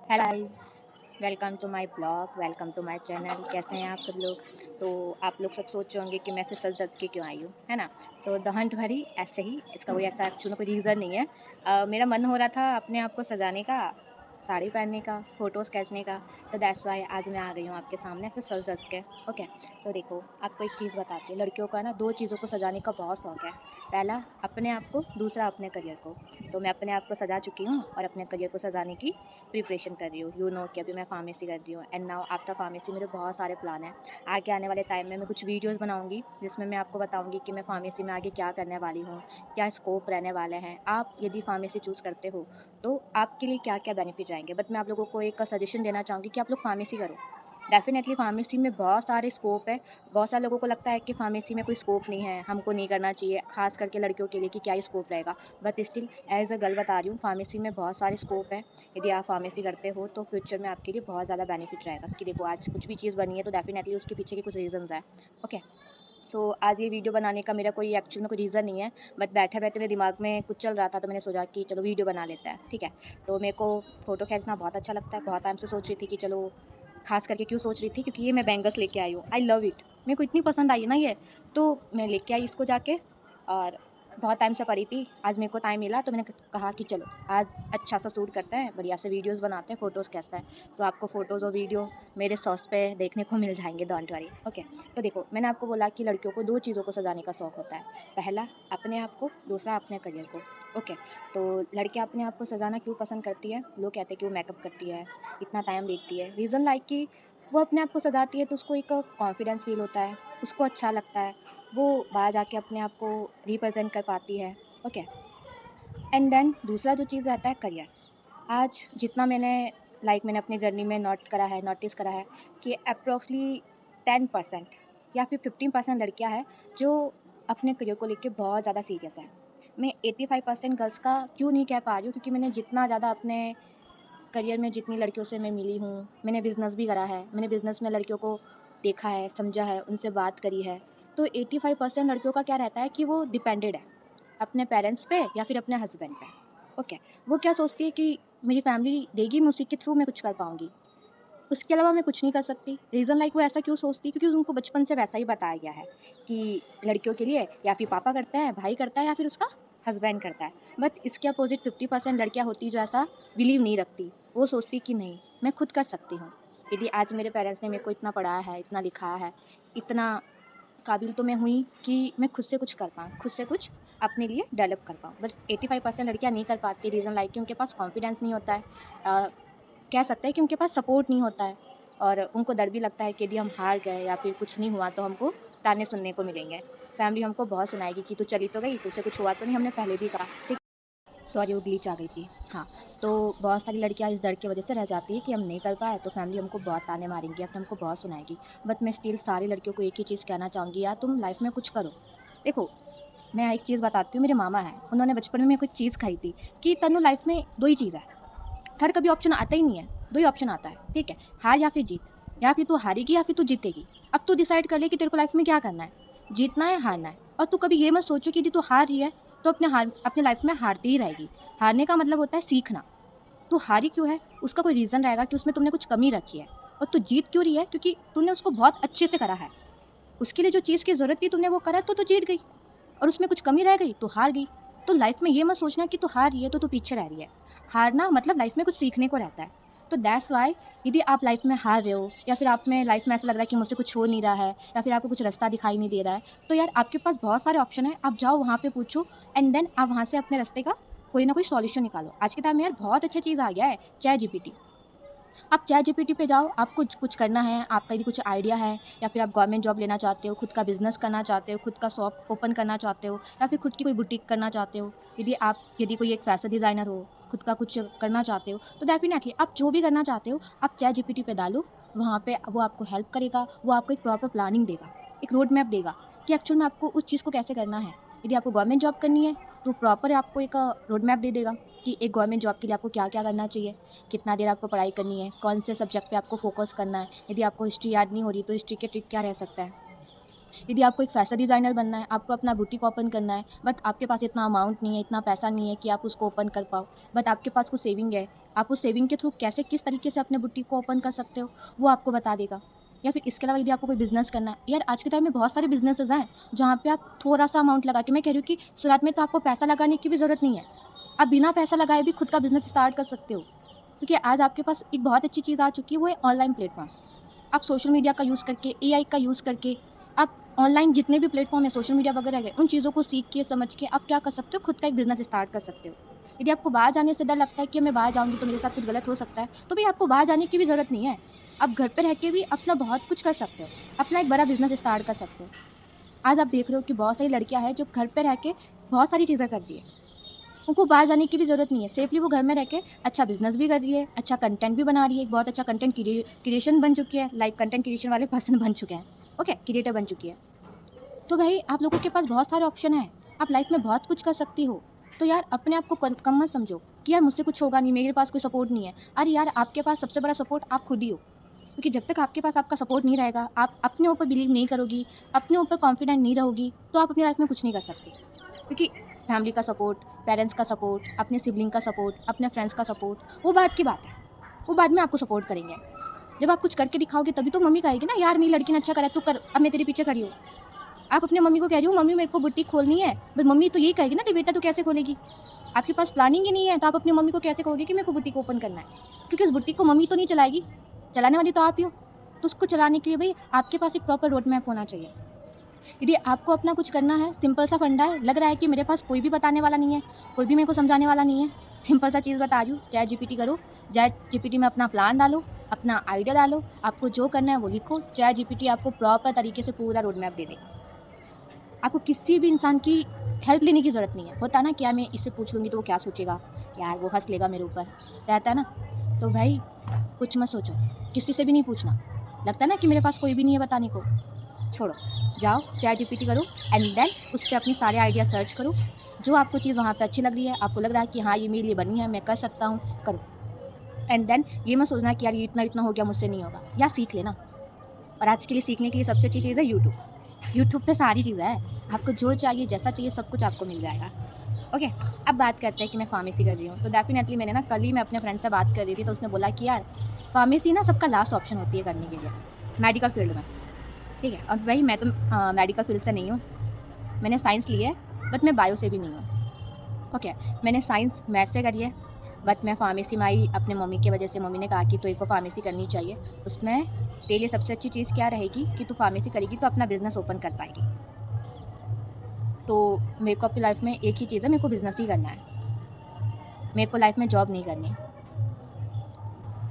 Hello guys, welcome to my blog, welcome to my channel. कैसे हैं आप सब लोग? तो आप लोग सब सोच रहे होंगे कि मैं ऐसे सज-धज के क्यों आई हूँ, है ना? सो डोंट वरी, ऐसे ही, इसका कोई ऐसा एक्चुअल में कोई रीज़न नहीं है। मेरा मन हो रहा था अपने आप को सजाने का, साड़ी पहनने का, फ़ोटोज़ खींचने का, तो दैट्स व्हाई आज मैं आ गई हूँ आपके सामने ऐसे सज-धज के। ओके, तो देखो आपको एक चीज़ बताती हूँ, लड़कियों का ना 2 चीज़ों को सजाने का बहुत शौक है। पहला अपने आप को, दूसरा अपने करियर को। तो मैं अपने आप को सजा चुकी हूँ और अपने करियर को सजाने की प्रिपरेशन कर रही हूँ। यू नो कि अभी मैं फार्मेसी कर रही हूँ एंड नाउ आफ्टर फार्मेसी मेरे बहुत सारे प्लान हैं। आगे आने वाले टाइम में मैं कुछ वीडियोस बनाऊँगी जिसमें मैं आपको बताऊँगी कि मैं फार्मेसी में आगे क्या करने वाली हूँ, क्या स्कोप रहने वाले हैं। आप यदि फार्मेसी चूज़ करते हो तो आपके लिए क्या-क्या बेनिफिट रहेंगे। बट मैं आप लोगों को एक सजेशन देना चाहूँगी कि आप लोग फार्मेसी करो। डेफ़िनेटली फार्मेसी में बहुत सारे स्कोप है। बहुत सारे लोगों को लगता है कि फार्मेसी में कोई स्कोप नहीं है, हमको नहीं करना चाहिए, ख़ास करके लड़कियों के लिए कि क्या ही स्कोप रहेगा। But still as a girl बता रही हूँ, फार्मेसी में बहुत सारे स्कोप है। यदि आप फार्मेसी करते हो तो फ्यूचर में आपके लिए बहुत ज़्यादा बेनिफिट रहेगा, क्योंकि देखो आज कुछ भी चीज़ बनी है तो डेफ़िनेटली उसके पीछे के कुछ रीज़न्स हैं। ओके, सो आज ये वीडियो बनाने का मेरा कोई एक्चुअल में कोई रीज़न नहीं है, बट बैठे-बैठे मेरे दिमाग में कुछ चल रहा था तो मैंने सोचा कि चलो वीडियो बना लेते हैं, ठीक है। तो मेरे को फ़ोटो खींचना बहुत अच्छा लगता है, बहुत टाइम से सोच रही थी कि चलो, ख़ास करके क्यों सोच रही थी, क्योंकि ये मैं बैंगल्स लेके आई हूँ, आई लव इट। मेरे को इतनी पसंद आई है ना ये, तो मैं लेके आई इसको जाके, और बहुत टाइम से पड़ी थी, आज मेरे को टाइम मिला तो मैंने कहा कि चलो आज अच्छा सा शूट करते हैं, बढ़िया से वीडियोज़ बनाते हैं, फ़ोटोज़ खींचते हैं। सो आपको फ़ोटोज़ और वीडियो मेरे सोर्स पे देखने को मिल जाएँगे, डोंट वरी। ओके, तो देखो मैंने आपको बोला कि लड़कियों को 2 चीज़ों को सजाने का शौक होता है। पहला अपने आप को, दूसरा अपने करियर को। ओके, तो लड़कियाँ अपने आप को सजाना क्यों पसंद करती है? लोग कहते हैं कि वो मेकअप करती है, इतना टाइम देखती है। रीज़न लाइक कि वो अपने आप को सजाती है तो उसको एक कॉन्फिडेंस फ़ील होता है, उसको अच्छा लगता है, वो बाहर जाके अपने आप को रिप्रेज़ेंट कर पाती है। ओके, एंड देन दूसरा जो चीज़ रहता है करियर। आज जितना मैंने अपनी जर्नी में नोटिस करा है कि अप्रॉक्सली 10% या फिर 15% लड़कियां हैं जो अपने करियर को लेके बहुत ज़्यादा सीरियस है। मैं 85% गर्ल्स का क्यों नहीं कह पा रही हूँ, क्योंकि मैंने जितना ज़्यादा अपने करियर में जितनी लड़कियों से मैं मिली हूँ, मैंने बिज़नेस भी करा है, मैंने बिज़नेस में लड़कियों को देखा है, समझा है, उनसे बात करी है। तो 85% लड़कियों का क्या रहता है कि वो डिपेंडेड है अपने पेरेंट्स पे या फिर अपने हस्बैंड पे। ओके, वो क्या सोचती है कि मेरी फैमिली देगी, मैं उसी के थ्रू मैं कुछ कर पाऊँगी। उसके अलावा मैं कुछ नहीं कर सकती। रीज़न लाइक वो ऐसा क्यों सोचती है? क्योंकि उनको बचपन से वैसा ही बताया गया है कि लड़कियों के लिए या फिर पापा करते हैं, भाई करता है या फिर उसका हस्बैंड करता है। बट इसके अपोज़िट 50% लड़कियाँ होती हैं जो ऐसा बिलीव नहीं रखती। वो सोचती कि नहीं, मैं खुद कर सकती हूँ। यदि आज मेरे पेरेंट्स ने मेरे को इतना पढ़ाया है, इतना लिखाया है, इतना काबिल तो मैं हुई कि मैं खुद से कुछ कर पाऊँ, खुद से कुछ अपने लिए डेवलप कर पाऊँ। बट 85% लड़कियाँ नहीं कर पाती। रीज़न लाइक कि उनके पास कॉन्फिडेंस नहीं होता है। कह सकते हैं कि उनके पास सपोर्ट नहीं होता है, और उनको डर भी लगता है कि यदि हम हार गए या फिर कुछ नहीं हुआ तो हमको ताने सुनने को मिलेंगे। फैमिली हमको बहुत सुनाएगी कि तू चली तो गई, तुझसे कुछ हुआ तो नहीं, हमने पहले भी कहा। ठीक, सॉरी वो ग्लिच आ गई थी। हाँ, तो बहुत सारी लड़कियाँ इस डर की वजह से रह जाती है कि हम नहीं कर पाए तो फैमिली हमको बहुत ताने मारेंगी या फिर हमको बहुत सुनाएगी। बट मैं स्टिल सारी लड़कियों को एक ही चीज़ कहना चाहूँगी, यार तुम लाइफ़ में कुछ करो। देखो, मैं एक चीज़ बताती हूँ, मेरे मामा हैं, उन्होंने बचपन में मेरे को एक चीज़ कही थी कि तन्नू लाइफ़ में 2 ही चीज़ है, थर्ड कभी ऑप्शन आता ही नहीं है, 2 ही ऑप्शन आता है, ठीक है? हार या फिर जीत, या फिर तू हारेगी या फिर तू जीतेगी। अब तू डिसाइड कर ले कि तेरे को लाइफ़ में क्या करना है, जीतना है, हारना है। और तू कभी ये मत सोचो कि यदि तू हार रही है, तो अपने लाइफ़ में हारती ही रहेगी। हारने का मतलब होता है सीखना। तू हारी क्यों है, उसका कोई रीज़न रहेगा कि उसमें तुमने कुछ कमी रखी है। और तू जीत क्यों रही है, क्योंकि तूने उसको बहुत अच्छे से करा है। उसके लिए जो चीज़ की ज़रूरत थी तुमने वो करा तो तू जीत गई, और उसमें कुछ कमी रह गई तो हार गई। तो लाइफ में ये मत सोचना कि तू हार रही है तो तू पीछे रह रही है। हारना मतलब लाइफ में कुछ सीखने को रहता है। तो दैट्स व्हाई यदि आप लाइफ में हार रहे हो या फिर आप में लाइफ में ऐसा लग रहा है कि मुझसे कुछ हो नहीं रहा है या फिर आपको कुछ रास्ता दिखाई नहीं दे रहा है, तो यार आपके पास बहुत सारे ऑप्शन है, आप जाओ वहाँ पे पूछो, एंड देन आप वहाँ से अपने रास्ते का कोई ना कोई सॉल्यूशन निकालो। आज के टाइम में यार बहुत अच्छी चीज़ आ गया है, चैट जीपीटी। आप चैटजीपीटी पे जाओ, आपको कुछ कुछ करना है, आपका यदि कुछ आइडिया है या फिर आप गवर्नमेंट जॉब लेना चाहते हो, खुद का बिज़नेस करना चाहते हो, खुद का शॉप ओपन करना चाहते हो या फिर खुद की कोई बुटीक करना चाहते हो, यदि कोई एक फैशन डिज़ाइनर हो, खुद का कुछ करना चाहते हो, तो डेफ़िनेटली आप जो भी करना चाहते हो, आप चैटजीपीटी पे डालो, वहाँ पे वो आपको हेल्प करेगा, वो आपको एक प्रॉपर प्लानिंग देगा, एक रोड मैप देगा कि एक्चुअल में आपको उस चीज़ को कैसे करना है। यदि आपको गवर्नमेंट जॉब करनी है, तो प्रॉपर आपको एक रोड मैप दे देगा कि एक गवर्नमेंट जॉब के लिए आपको क्या-क्या करना चाहिए। कितना देर आपको पढ़ाई करनी है, कौन से सब्जेक्ट पे आपको फ़ोकस करना है। यदि आपको हिस्ट्री याद नहीं हो रही तो हिस्ट्री के ट्रिक क्या रह सकता है। यदि आपको एक फैशन डिज़ाइनर बनना है, आपको अपना बुटीक ओपन करना है, बट आपके पास इतना अमाउंट नहीं है, इतना पैसा नहीं है कि आप उसको ओपन कर पाओ, बट आपके पास कुछ सेविंग है, आप उस सेविंग के थ्रू कैसे किस तरीके से अपने बुटीक को ओपन कर सकते हो, वो आपको बता देगा। या फिर इसके अलावा यदि आपको कोई बिज़नेस करना है, यार आज के टाइम में बहुत सारे बिज़नेसेस हैं, जहाँ पे आप थोड़ा-सा अमाउंट लगा के, मैं कह रही हूँ कि शुरुआत में तो आपको पैसा लगाने की भी ज़रूरत नहीं है। आप बिना पैसा लगाए भी खुद का बिज़नेस स्टार्ट कर सकते हो। क्योंकि आज आपके पास एक बहुत अच्छी चीज़ आ चुकी है, वो है ऑनलाइन प्लेटफ़ॉर्म। आप सोशल मीडिया का यूज़ करके, एआई का यूज़ करके, आप ऑनलाइन जितने भी प्लेटफ़ॉर्म है, सोशल मीडिया वगैरह है, उन चीज़ों को सीख के, समझ के आप क्या कर सकते हो, खुद का एक बिज़नेस स्टार्ट कर सकते हो। यदि आपको बाहर जाने से डर लगता है कि मैं बाहर जाऊँगी तो मेरे साथ कुछ गलत हो सकता है, तो भई आपको बाहर जाने की भी ज़रूरत नहीं है। आप घर पे रह के भी अपना बहुत कुछ कर सकते हो, अपना एक बड़ा बिज़नेस स्टार्ट कर सकते हो। आज आप देख रहे हो कि बहुत सारी लड़कियाँ हैं जो घर पे रह के बहुत सारी चीज़ें कर रही है। उनको बाहर जाने की भी ज़रूरत नहीं है, सेफ़ली वो घर में रह के अच्छा बिज़नेस भी कर रही है, अच्छा कंटेंट भी बना रही है, एक बहुत अच्छा कंटेंट क्रिएशन बन चुकी है, लाइक कंटेंट क्रिएशन वाले पर्सन बन चुके हैं, ओके, क्रिएटर बन चुकी है। तो भाई आप लोगों के पास बहुत सारे ऑप्शन हैं, आप लाइफ़ में बहुत कुछ कर सकती हो। तो यार अपने आप को कम मत समझो कि यार मुझसे कुछ होगा नहीं, मेरे पास कोई सपोर्ट नहीं है। अरे यार आपके पास सबसे बड़ा सपोर्ट आप खुद ही हो। क्योंकि जब तक आपके पास आपका सपोर्ट नहीं रहेगा, आप अपने ऊपर बिलीव नहीं करोगी, अपने ऊपर कॉन्फिडेंट नहीं रहोगी, तो आप अपनी लाइफ़ में कुछ नहीं कर सकती। क्योंकि फैमिली का सपोर्ट, पेरेंट्स का सपोर्ट, अपने सिबलिंग का सपोर्ट, अपने फ्रेंड्स का सपोर्ट, वो बात की बात है। वो बाद में आपको सपोर्ट करेंगे। जब आप कुछ करके दिखाओगे तभी तो मम्मी कहेगी ना, यार मेरी लड़की ने अच्छा करा, तू कर, अब मैं तेरे पीछे खड़ी हूँ। आप अपनी मम्मी को कह रही हो, मम्मी मेरे को बुटीक खोलनी है, बट मम्मी तो यही कहेगी ना कि बेटा तू कैसे खोलेगी? आपके पास प्लानिंग ही नहीं है, तो आप अपनी मम्मी को कैसे कहोगे कि मेरे को बुटीक ओपन करना है? क्योंकि उस बुटीक को मम्मी तो नहीं चलाएगी, चलाने वाली तो आप ही हो। तो उसको चलाने के लिए भई आपके पास एक प्रॉपर रोड मैप होना चाहिए। यदि आपको अपना कुछ करना है, सिंपल सा फंडा है, लग रहा है कि मेरे पास कोई भी बताने वाला नहीं है, कोई भी मेरे को समझाने वाला नहीं है, सिंपल सा चीज़ बता रही हूँ, चैट जीपीटी करो, चैट जीपीटी में अपना प्लान डालो, अपना आइडिया डालो, आपको जो करना है वो लिखो, चैट जीपीटी आपको प्रॉपर तरीके से पूरा रोड मैप दे देगा। आपको किसी भी इंसान की हेल्प लेने की ज़रूरत नहीं है। होता है ना कि यार मैं इससे पूछ लूँगी तो वो क्या सोचेगा? यार वो हँस लेगा मेरे ऊपर, रहता है ना? तो भाई कुछ मत सोचो, किसी से भी नहीं पूछना। लगता है ना कि मेरे पास कोई भी नहीं है बताने को? छोड़ो, जाओ चैट जीपीटी करो एंड देन उस पे अपने सारे आइडिया सर्च करो। जो आपको चीज़ वहाँ पे अच्छी लग रही है, आपको लग रहा है कि हाँ, ये मेरे लिए बनी है, मैं कर सकता हूँ, करो। एंड देन ये मत सोचना कि यार ये इतना-इतना हो गया, मुझसे नहीं होगा। यार सीख लेना। और आज के लिए सीखने के लिए सबसे अच्छी चीज़ है यूट्यूब। यूट्यूब पे सारी चीज़ें हैं। आपको जो चाहिए, जैसा चाहिए सब कुछ आपको मिल जाएगा। ओके, अब बात करते हैं कि मैं फ़ार्मेसी कर रही हूँ। तो डेफ़िनेटली मैंने ना कल ही मैं अपने फ्रेंड से बात कर रही थी, तो उसने बोला कि यार फ़ार्मेसी ना सबका लास्ट ऑप्शन होती है करने के लिए, मेडिकल फ़ील्ड में। ठीक है, और भाई मैं तो मेडिकल फ़ील्ड से नहीं हूँ, मैंने साइंस ली है, बट मैं बायो से भी नहीं हूँ। ओके, मैंने साइंस मैथ्स से करी है, बट मैं फ़ार्मेसी में आई अपने मम्मी की वजह से। मम्मी ने कहा कि तेरे को फ़ार्मेसी करनी चाहिए, उसमें तेरे लिए सबसे अच्छी चीज़ क्या रहेगी कि तू फ़ार्मेसी करेगी तो अपना बिज़नेस ओपन कर पाएगी। तो मेरे को अपनी लाइफ़ में एक ही चीज़ है, मेरे को बिज़नेस ही करना है, मेरे को लाइफ़ में जॉब नहीं करनी।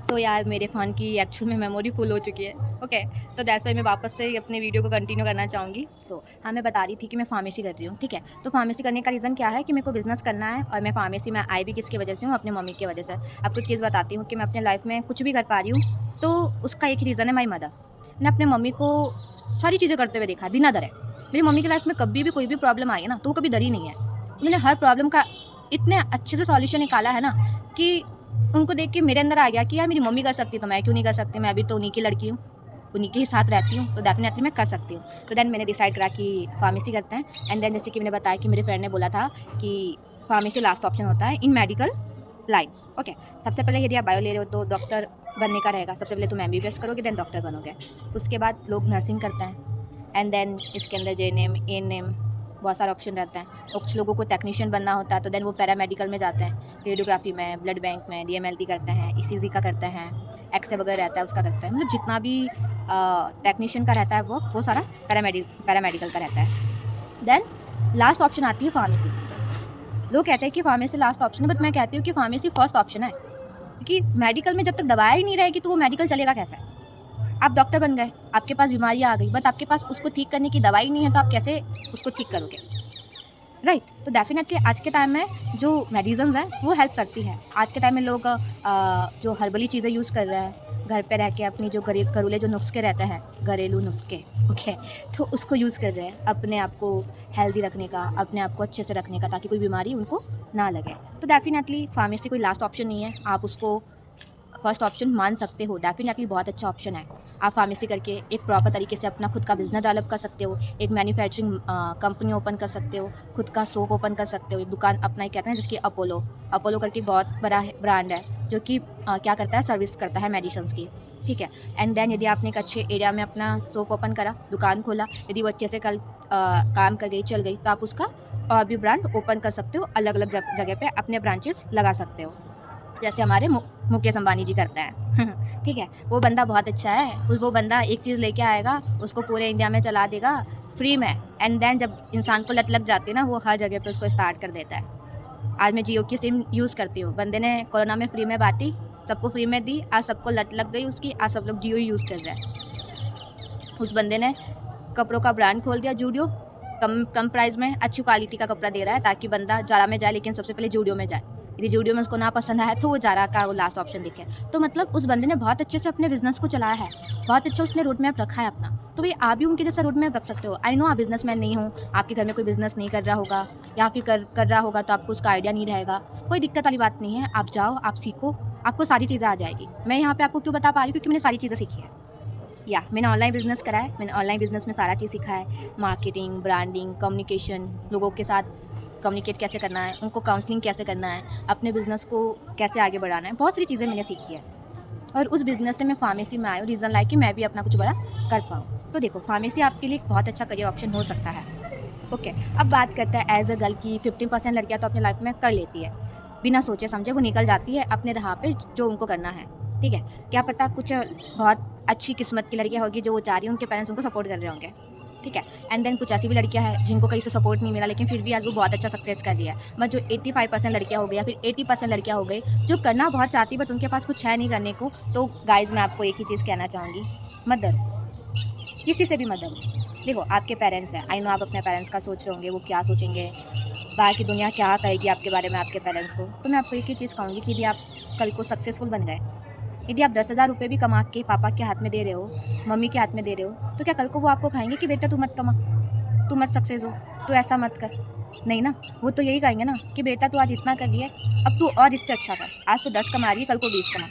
सो यार मेरे फ़ोन की एक्चुअल में मेमोरी फुल हो चुकी है। ओके, तो दैट्स वाई मैं वापस से अपने वीडियो को कंटिन्यू करना चाहूँगी। सो हाँ, मैं बता रही थी कि मैं फ़ार्मेसी कर रही हूँ, ठीक है। तो फ़ार्मेसी करने का रीज़न क्या है कि मेरे को बिज़नेस करना है, और मैं फ़ार्मेसी में आई भी किसकी वजह से हूँ, अपनी मम्मी की वजह से। अब कुछ चीज़ बताती हूँ कि मैं अपने लाइफ़ में कुछ भी कर पा रही हूँ, तो उसका एक ही रीज़न है, माई मदर। मैंने अपने मम्मी को सारी चीज़ें करते हुए देखा है बिना डरे। मेरी मम्मी की लाइफ़ में कभी भी कोई भी प्रॉब्लम आई है ना, तो वो कभी डरी नहीं है। उन्होंने हर प्रॉब्लम का इतने अच्छे से सॉल्यूशन निकाला है ना कि उनको देख के मेरे अंदर आ गया कि यार मेरी मम्मी कर सकती है तो मैं क्यों नहीं कर सकती, मैं भी तो उन्हीं की लड़की हूँ, उन्हीं के ही साथ रहती हूँ, तो डेफिनेटली मैं कर सकती हूँ। तो देन मैंने डिसाइड करा कि फार्मेसी करते हैं। एंड देन जैसे कि मैंने बताया कि मेरे फ्रेंड ने बोला था कि फार्मेसी लास्ट ऑप्शन होता है इन मेडिकल लाइन। ओके, सबसे पहले यदि आप बायो ले रहे हो तो डॉक्टर बनने का रहेगा। सबसे पहले तुम एमबीबीएस करोगे, देन डॉक्टर बनोगे। उसके बाद लोग नर्सिंग करते हैं, एंड देन इसके अंदर जेएनएम, एएनएम, बहुत सारे ऑप्शन रहते हैं। और कुछ लोगों को टेक्नीशियन बनना होता है, तो देन वो पैरामेडिकल में जाते हैं, रेडियोग्राफी में, ब्लड बैंक में, डीएमएलटी करते हैं, ईसीजी का करते हैं, एक्सरे वगैरह रहता है उसका करते हैं। मतलब जितना भी टेक्नीशियन का रहता है वो सारा पैरामेडिकल का रहता है। देन लास्ट ऑप्शन आती है फार्मेसी। लोग कहते हैं कि फार्मेसी लास्ट ऑप्शन है, बट मैं कहती हूँ कि फार्मेसी फर्स्ट ऑप्शन है, क्योंकि मेडिकल में जब तक दवाई ही नहीं रहेगी तो वो मेडिकल चलेगा कैसे? आप डॉक्टर बन गए, आपके पास बीमारियाँ आ गई, बट आपके पास उसको ठीक करने की दवाई नहीं है, तो आप कैसे उसको ठीक करोगे? राइट। तो डेफिनेटली आज के टाइम में जो मेडिसिन्स हैं वो हेल्प करती है। आज के टाइम में लोग जो हर्बली चीज़ें यूज़ कर रहे हैं, घर पे रह के अपनी जो घरेलू जो नुस्खे रहते हैं, घरेलू नुस्खे, ओके, तो उसको यूज़ कर रहे हैं अपने आप को हेल्दी रखने का, अपने आप को अच्छे से रखने का, ताकि कोई बीमारी उनको ना लगे। तो डेफिनेटली फार्मेसी कोई लास्ट ऑप्शन नहीं है, आप उसको फर्स्ट ऑप्शन मान सकते हो, डेफिनेटली बहुत अच्छा ऑप्शन है। आप फार्मेसी करके एक प्रॉपर तरीके से अपना खुद का बिजनेस डेवलप कर सकते हो, एक मैन्युफैक्चरिंग कंपनी ओपन कर सकते हो, खुद का शॉप ओपन कर सकते हो, एक दुकान अपना ही कहते हैं जिसकी अपोलो अपोलो करके बहुत बड़ा ब्रांड है जो कि क्या करता है, सर्विस करता है मेडिसिन्स की, ठीक है। एंड देन यदि आपने एक अच्छे एरिया में अपना शॉप ओपन करा, दुकान खोला, यदि वो अच्छे से कल काम कर गई, चल गई, तो आप उसका और भी ब्रांड ओपन कर सकते हो, अलग अलग जगह पे अपने ब्रांचेस लगा सकते हो, जैसे हमारे मुकेश अंबानी जी करते हैं ठीक है। वो बंदा बहुत अच्छा है, वो बंदा एक चीज़ लेके आएगा, उसको पूरे इंडिया में चला देगा फ्री में, एंड देन जब इंसान को लत लग जाती है ना, वो हर जगह पे उसको स्टार्ट कर देता है। आज मैं जियो की सिम यूज़ करती हूँ, बंदे ने कोरोना में फ्री में बांटी, सबको फ्री में दी, आज सबको लत लग गई उसकी, आज सब लोग जियो ही यूज़ कर रहे हैं। उस बंदे ने कपड़ों का ब्रांड खोल दिया, जूडियो, कम प्राइस में अच्छी क्वालिटी का कपड़ा दे रहा है ताकि बंदा जारा में जाए, लेकिन सबसे पहले जूडियो में जाए। यदि जूडियो में उसको ना पसंद आया तो वो जारा का वो लास्ट ऑप्शन दिखे। तो मतलब उस बंदे ने बहुत अच्छे से अपने बिजनेस को चलाया है, बहुत अच्छा उसने रोड मैप रखा है अपना। तो भाई आप भी उनके जैसा रोड मैप रख सकते हो। आई नो आप बिजनेसमैन नहीं हो, आपके घर में कोई बिजनेस नहीं कर रहा होगा, या फिर कर रहा होगा तो आपको उसका आइडिया नहीं रहेगा, कोई दिक्कत वाली बात नहीं है। आप जाओ, आप सीखो, आपको सारी चीज़ें आ जाएगी। मैं यहाँ पे आपको क्यों बता पा रही हूँ, क्योंकि मैंने सारी चीज़ें सीखी है। या मैंने ऑनलाइन बिज़नेस करा है, मैंने ऑनलाइन बिज़नेस में सारा चीज़ सीखा है, मार्केटिंग, ब्रांडिंग, कम्युनिकेशन, लोगों के साथ कम्युनिकेट कैसे करना है, उनको काउंसलिंग कैसे करना है, अपने बिज़नेस को कैसे आगे बढ़ाना है, बहुत सारी चीज़ें मैंने सीखी है। और उस बिज़नेस से मैं फार्मेसी में आई हूँ, रीज़न लाइक कि मैं भी अपना कुछ बड़ा कर पाऊँ। तो देखो, फार्मेसी आपके लिए एक बहुत अच्छा करियर ऑप्शन हो सकता है। ओके, अब बात करते हैं एज अ गर्ल की 15% लड़कियाँ तो अपनी लाइफ में कर लेती है, बिना सोचे समझे वो निकल जाती है अपने राह पे जो उनको करना है, ठीक है। क्या पता कुछ बहुत अच्छी किस्मत की लड़कियाँ होगी जो वो चाह रही है, उनके पेरेंट्स उनको सपोर्ट कर रहे होंगे, ठीक है। एंड देन कुछ ऐसी भी लड़कियाँ हैं जिनको कहीं से सपोर्ट नहीं मिला, लेकिन फिर भी आज वो बहुत अच्छा सक्सेस कर रही है। बट जो 85% लड़कियाँ हो गई या फिर 80% लड़कियाँ हो गई जो करना बहुत चाहती, बट उनके पास कुछ है नहीं करने को, तो गाइज मैं आपको एक ही चीज़ कहना चाहूँगी, मत डरो, किसी से भी मत डरो। देखो, आपके पेरेंट्स हैं, आई नो आप अपने पेरेंट्स का सोच रहे होंगे, वो क्या सोचेंगे, बाहर की दुनिया क्या कहेगी आपके बारे में आपके पेरेंट्स को। तो मैं आपको एक ही चीज़ कहूँगी कि यदि आप कल को सक्सेसफुल बन गए, यदि आप 10,000 रुपये भी कमा के पापा के हाथ में दे रहे हो, मम्मी के हाथ में दे रहे हो, तो क्या कल को वो आपको कहेंगे कि बेटा तू मत कमा, तू मत सक्सेस हो, तू ऐसा मत कर? नहीं ना, वो तो यही कहेंगे ना कि बेटा तू आज इतना कर दिया, अब तू और इससे अच्छा कर। आज तो 10 कमा रही है, कल को 20 कमा,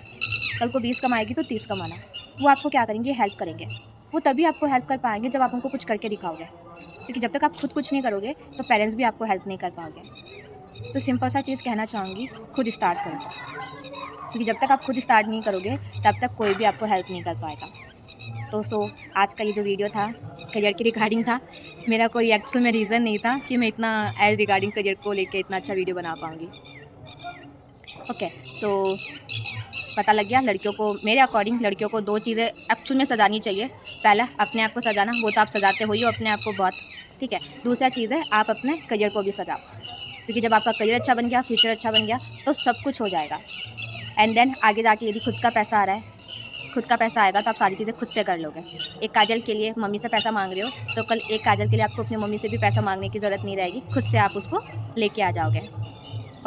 कल को 20 कमाएगी तो 30 कमाना। वो आपको क्या करेंगे, हेल्प करेंगे। वो तभी आपको हेल्प कर पाएंगे जब आप उनको कुछ करके दिखाओगे, क्योंकि जब तक आप खुद कुछ नहीं करोगे तो पेरेंट्स भी आपको हेल्प नहीं कर पाओगे। तो सिंपल सा चीज़ कहना चाहूँगी, खुद स्टार्ट करो, क्योंकि जब तक आप खुद स्टार्ट नहीं करोगे तब तक कोई भी आपको हेल्प नहीं कर पाएगा। तो आज का ये जो वीडियो था करियर के रिगार्डिंग था, मेरा कोई एक्चुअल में रीज़न नहीं था कि मैं इतना एज रिगार्डिंग करियर को लेके इतना अच्छा वीडियो बना पाऊँगी। ओके, सो पता लग गया, लड़कियों को मेरे अकॉर्डिंग लड़कियों को 2 चीज़ें एक्चुअल में सजानी चाहिए। पहला, अपने आप को सजाना, वो तो आप सजाते हो ही हो अपने आप को बहुत, ठीक है। दूसरा चीज़ है, आप अपने करियर को भी सजाओ, क्योंकि जब आपका करियर अच्छा बन गया, फ्यूचर अच्छा बन गया, तो सब कुछ हो जाएगा। एंड देन आगे जाके यदि खुद का पैसा आ रहा है, खुद का पैसा आएगा तो आप सारी चीज़ें खुद से कर लोगे। एक काजल के लिए मम्मी से पैसा मांग रहे हो, तो कल एक काजल के लिए आपको अपनी मम्मी से भी पैसा मांगने की ज़रूरत नहीं रहेगी, खुद से आप उसको लेके आ जाओगे।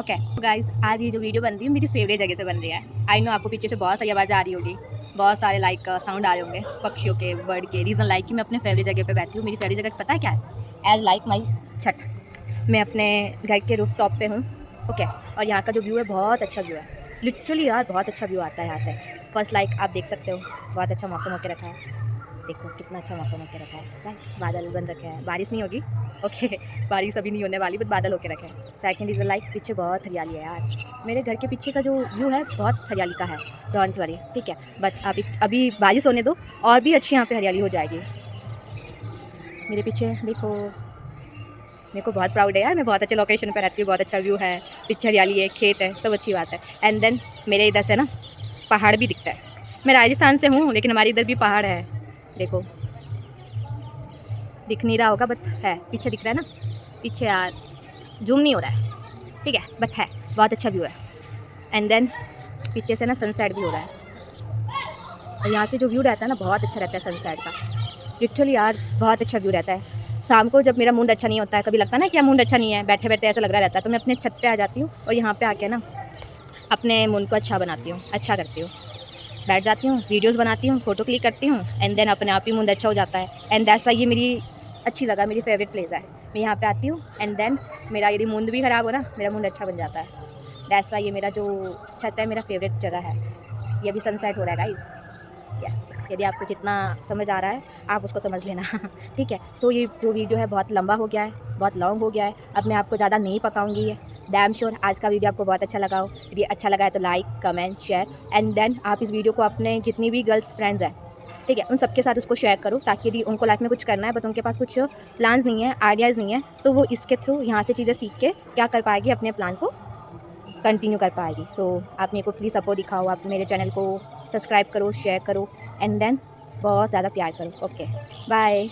ओके गाइज, आज ये जो वीडियो बन रही है मेरी फेवरेट जगह से बन रही है। आई नो आपको पीछे से बहुत सारी आवाज़ आ रही होगी, बहुत सारे लाइक साउंड आ रहे होंगे पक्षियों के, बर्ड के। रीज़न लाइक कि मैं अपने फेवरेट जगह पे बैठी हूँ। मेरी फेवरेट जगह पता है क्या है? एज लाइक माई छत। मैं अपने घर के रूफ टॉप पे हूँ, ओके। और यहाँ का जो व्यू है बहुत अच्छा व्यू है, लिटरली यार बहुत अच्छा व्यू आता है यहाँ से। फर्स्ट लाइक आप देख सकते हो, बहुत अच्छा मौसम होके रखा है, देखो कितना अच्छा मौसम होके रखा है, राइट। बादल बन रखे हैं, बारिश नहीं होगी, ओके बारिश अभी नहीं होने वाली, बट बादल होके रखे हैं। सेकंड इज़ लाइक पीछे बहुत हरियाली है यार, मेरे घर के पीछे का जो व्यू है बहुत हरियाली का है, डोंट वरी, ठीक है। बट अभी बारिश होने दो, और भी अच्छी यहाँ पे हरियाली हो जाएगी। मेरे पीछे देखो, मेरे को बहुत प्राउड है यार, मैं बहुत अच्छे लोकेशन पर रहती हूँ, बहुत अच्छा व्यू है, पीछे हरियाली है, खेत है, सब अच्छी बात है। एंड देन मेरे इधर से ना पहाड़ भी दिखता है। मैं राजस्थान से हूँ, लेकिन हमारे इधर भी पहाड़ है, देखो दिख नहीं रहा होगा, बट है, पीछे दिख रहा है ना, पीछे यार जूम नहीं हो रहा है, ठीक है, बट है, बहुत अच्छा व्यू है। एंड देन पीछे से ना सनसेट भी हो रहा है, और यहाँ से जो व्यू रहता है ना बहुत अच्छा रहता है सनसेट का, लिटरली यार बहुत अच्छा व्यू रहता है। शाम को जब मेरा मूड अच्छा नहीं होता है, कभी लगता है ना कि मूड अच्छा नहीं है, बैठे बैठे ऐसा लग रहा रहता है, तो मैं अपने छत पे आ जाती हूँ और यहाँ पे आके ना अपने मूड को अच्छा बनाती हूँ, अच्छा करती हूँ, बैठ जाती हूँ, वीडियोस बनाती हूँ, फ़ोटो क्लिक करती हूँ, एंड देन अपने आप ही मूड अच्छा हो जाता है। एंड दैट्स वाई ये मेरी अच्छी जगह, मेरी फेवरेट प्लेस है। मैं यहाँ पे आती हूँ, एंड देन मेरा यदि मूड भी ख़राब हो ना, मेरा मूड अच्छा बन जाता है। दैट्स वाई ये मेरा जो छत है मेरा फेवरेट जगह है। ये अभी सनसेट हो रहा है गाइस। यस, यदि आपको जितना समझ आ रहा है आप उसको समझ लेना। ठीक है। सो ये जो वीडियो है बहुत लंबा हो गया है, बहुत लॉन्ग हो गया है। अब मैं आपको ज़्यादा नहीं पकाऊंगी ये। डैम श्योर आज का वीडियो आपको बहुत अच्छा लगा हो। यदि अच्छा लगा है तो like comment share and then आप इस वीडियो को अपने जितनी भी गर्ल्स फ्रेंड्स हैं, ठीक है, उन सबके साथ उसको शेयर करो, ताकि यदि उनको लाइफ में कुछ करना है बट उनके पास कुछ प्लान्स नहीं है, आइडियाज़ नहीं है, तो वो इसके थ्रू यहाँ से चीज़ें सीख के क्या कर पाएगी, अपने प्लान को कंटिन्यू कर पाएगी। सो आप मेरे को प्लीज़ सपोर्ट दिखाओ, आप मेरे चैनल को सब्सक्राइब करो, शेयर करो एंड देन बहुत ज़्यादा प्यार करो। Okay, bye.